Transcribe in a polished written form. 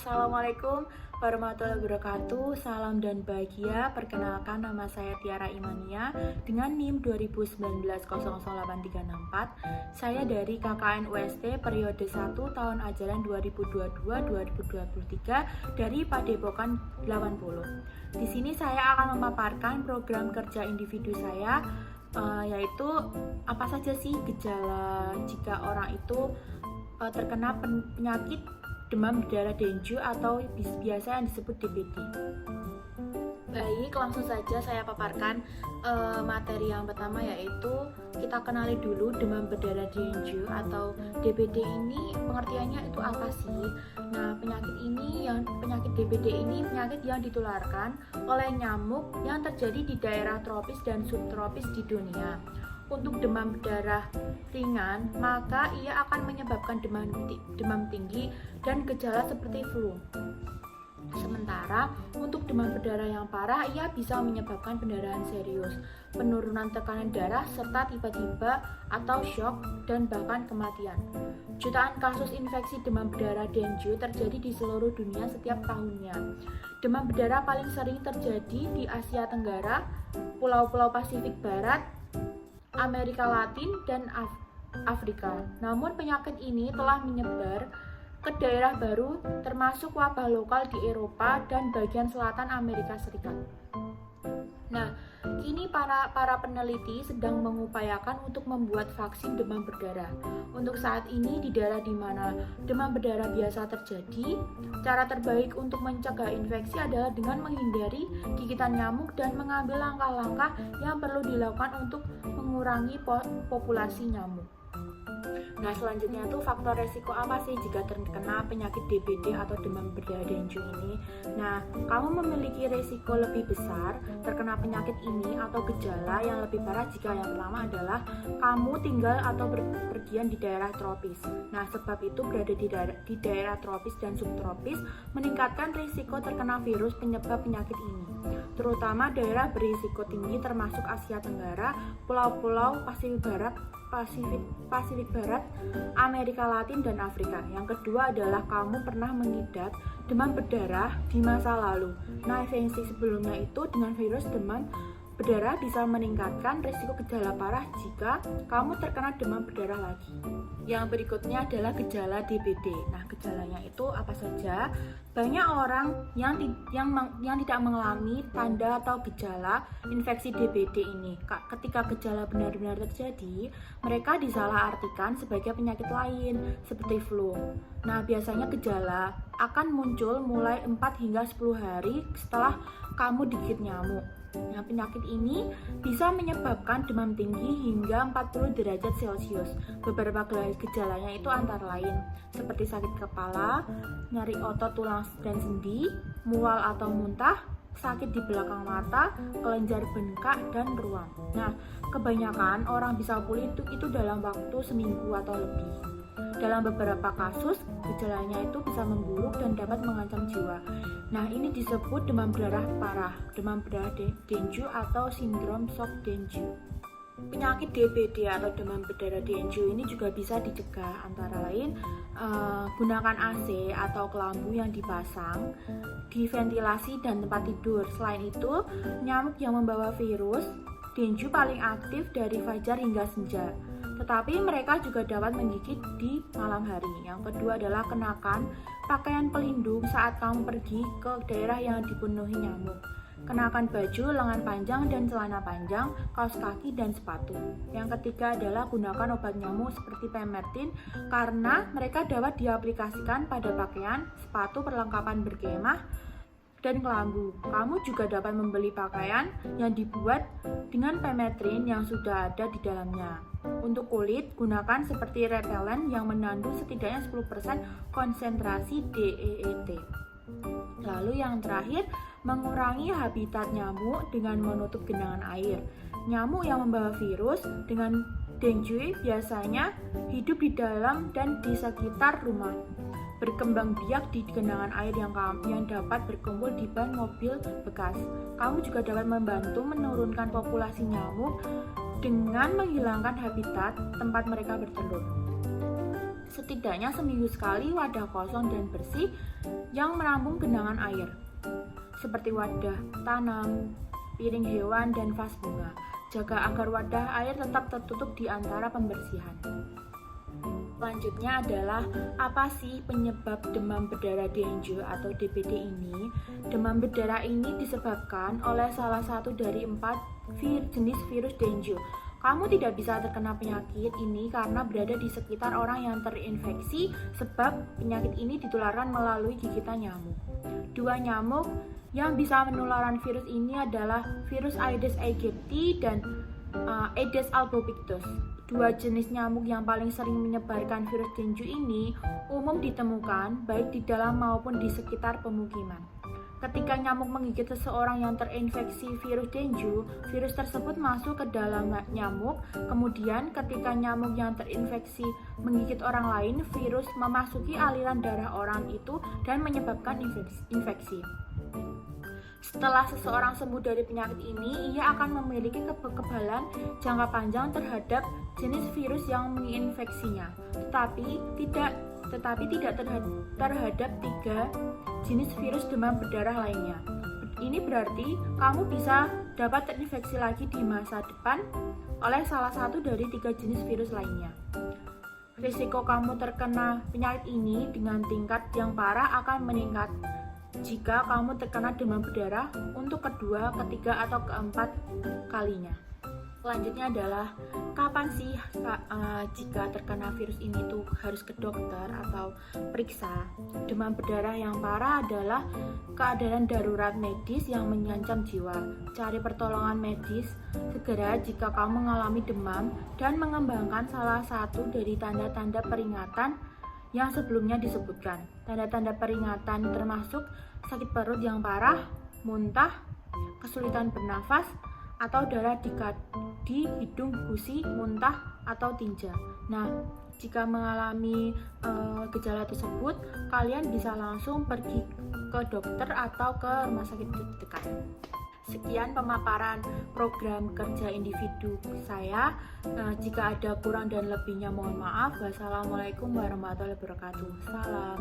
Assalamualaikum warahmatullahi wabarakatuh. Salam dan bahagia. Perkenalkan, nama saya Tiara Imania dengan NIM 2019008364. Saya dari KKN UST periode 1 tahun ajaran 2022-2023 dari Padepokan 80. Di sini saya akan memaparkan program kerja individu saya, yaitu apa saja sih gejala jika orang itu terkena penyakit demam berdarah Dengue atau biasa yang disebut DBD. Baik, langsung saja saya paparkan materi yang pertama, yaitu kita kenali dulu demam berdarah Dengue atau DBD ini pengertiannya itu apa sih? Nah, penyakit DBD ini penyakit yang ditularkan oleh nyamuk yang terjadi di daerah tropis dan subtropis di dunia. Untuk demam berdarah ringan, maka ia akan menyebabkan demam tinggi dan gejala seperti flu. Sementara untuk demam berdarah yang parah, ia bisa menyebabkan pendarahan serius, penurunan tekanan darah, serta tiba-tiba atau shock dan bahkan kematian. Jutaan kasus infeksi demam berdarah Dengue terjadi di seluruh dunia setiap tahunnya. Demam berdarah paling sering terjadi di Asia Tenggara, Pulau-Pulau Pasifik Barat, Amerika Latin, dan Afrika. Namun penyakit ini telah menyebar ke daerah baru, termasuk wabah lokal di Eropa dan bagian selatan Amerika Serikat. Nah, kini para peneliti sedang mengupayakan untuk membuat vaksin demam berdarah. Untuk saat ini di daerah di mana demam berdarah biasa terjadi, cara terbaik untuk mencegah infeksi adalah dengan menghindari gigitan nyamuk dan mengambil langkah-langkah yang perlu dilakukan untuk mengurangi populasi nyamuk. Nah, selanjutnya itu faktor resiko apa sih jika terkena penyakit DBD atau demam berdarah Dengue ini? Nah, kamu memiliki resiko lebih besar terkena penyakit ini atau gejala yang lebih parah jika yang pertama adalah kamu tinggal atau berpergian di daerah tropis. Nah, sebab itu berada di daerah tropis dan subtropis meningkatkan risiko terkena virus penyebab penyakit ini, terutama daerah berisiko tinggi termasuk Asia Tenggara, Pulau-Pulau Pasifik Barat, Amerika Latin, dan Afrika. Yang kedua adalah kamu pernah mengidap demam berdarah di masa lalu. Nah, infeksi sebelumnya itu dengan virus demam berdarah bisa meningkatkan risiko gejala parah jika kamu terkena demam berdarah lagi. Yang berikutnya adalah gejala DBD. Nah, gejalanya itu apa saja? Banyak orang yang tidak mengalami tanda atau gejala infeksi DBD ini. Ketika gejala benar-benar terjadi, mereka disalahartikan sebagai penyakit lain seperti flu. Nah, biasanya gejala akan muncul mulai 4 hingga 10 hari setelah kamu digigit nyamuk. Nah, penyakit ini bisa menyebabkan demam tinggi hingga 40 derajat Celcius. Beberapa gejalanya itu antara lain seperti sakit kepala, nyeri otot tulang dan sendi, mual atau muntah, sakit di belakang mata, kelenjar bengkak, dan ruam. Nah, kebanyakan orang bisa pulih itu dalam waktu seminggu atau lebih. Dalam beberapa kasus, gejalanya itu bisa memburuk dan dapat mengancam jiwa. Nah, ini disebut demam berdarah parah, demam berdarah Dengue atau sindrom shock Dengue. Penyakit DBD atau demam berdarah Dengue ini juga bisa dicegah, antara lain gunakan AC atau kelambu yang dipasang di ventilasi dan tempat tidur. Selain itu, nyamuk yang membawa virus Dengue paling aktif dari fajar hingga senja, tetapi mereka juga dapat menggigit di malam hari. Yang kedua adalah kenakan pakaian pelindung saat kamu pergi ke daerah yang dipenuhi nyamuk. Kenakan baju lengan panjang dan celana panjang, kaos kaki, dan sepatu. Yang ketiga adalah gunakan obat nyamuk seperti Pemertin karena mereka dapat diaplikasikan pada pakaian, sepatu, perlengkapan berkemah, dan kelambu. Kamu juga dapat membeli pakaian yang dibuat dengan Pemertin yang sudah ada di dalamnya. Untuk kulit, gunakan seperti repelen yang mengandung setidaknya 10% konsentrasi DEET. Lalu yang terakhir, mengurangi habitat nyamuk dengan menutup genangan air. Nyamuk yang membawa virus dengan Dengue biasanya hidup di dalam dan di sekitar rumah, berkembang biak di genangan air yang dapat berkumpul di ban mobil bekas. Kamu juga dapat membantu menurunkan populasi nyamuk dengan menghilangkan habitat tempat mereka bertelur. Setidaknya seminggu sekali wadah kosong dan bersih yang menampung genangan air, seperti wadah tanam, piring hewan, dan vas bunga. Jaga agar wadah air tetap tertutup di antara pembersihan. Selanjutnya adalah apa sih penyebab demam berdarah dengue atau DBD ini? Demam berdarah ini disebabkan oleh salah satu dari 4 jenis virus dengue. Kamu tidak bisa terkena penyakit ini karena berada di sekitar orang yang terinfeksi, sebab penyakit ini ditularkan melalui gigitan nyamuk. 2 nyamuk yang bisa menularkan virus ini adalah virus Aedes aegypti dan Aedes albopictus. 2 jenis nyamuk yang paling sering menyebarkan virus dengue ini umum ditemukan baik di dalam maupun di sekitar pemukiman. Ketika nyamuk menggigit seseorang yang terinfeksi virus dengue, virus tersebut masuk ke dalam nyamuk. Kemudian ketika nyamuk yang terinfeksi menggigit orang lain, virus memasuki aliran darah orang itu dan menyebabkan infeksi. Setelah seseorang sembuh dari penyakit ini, ia akan memiliki kekebalan jangka panjang terhadap jenis virus yang menginfeksinya, tetapi tidak terhadap 3 jenis virus demam berdarah lainnya. Ini berarti kamu bisa dapat terinfeksi lagi di masa depan oleh salah satu dari 3 jenis virus lainnya. Risiko kamu terkena penyakit ini dengan tingkat yang parah akan meningkat jika kamu terkena demam berdarah untuk kedua, ketiga, atau keempat kalinya. Selanjutnya adalah kapan sih jika terkena virus ini tuh harus ke dokter atau periksa. Demam berdarah yang parah adalah keadaan darurat medis yang mengancam jiwa. Cari pertolongan medis segera jika kamu mengalami demam dan mengembangkan salah satu dari tanda-tanda peringatan yang sebelumnya disebutkan. Tanda-tanda peringatan termasuk sakit perut yang parah, muntah, kesulitan bernafas, atau darah di hidung, gusi, muntah, atau tinja. Nah, jika mengalami gejala tersebut, kalian bisa langsung pergi ke dokter atau ke rumah sakit terdekat. Sekian pemaparan program kerja individu saya. Jika ada kurang dan lebihnya mohon maaf. Wassalamualaikum warahmatullahi wabarakatuh. Salam.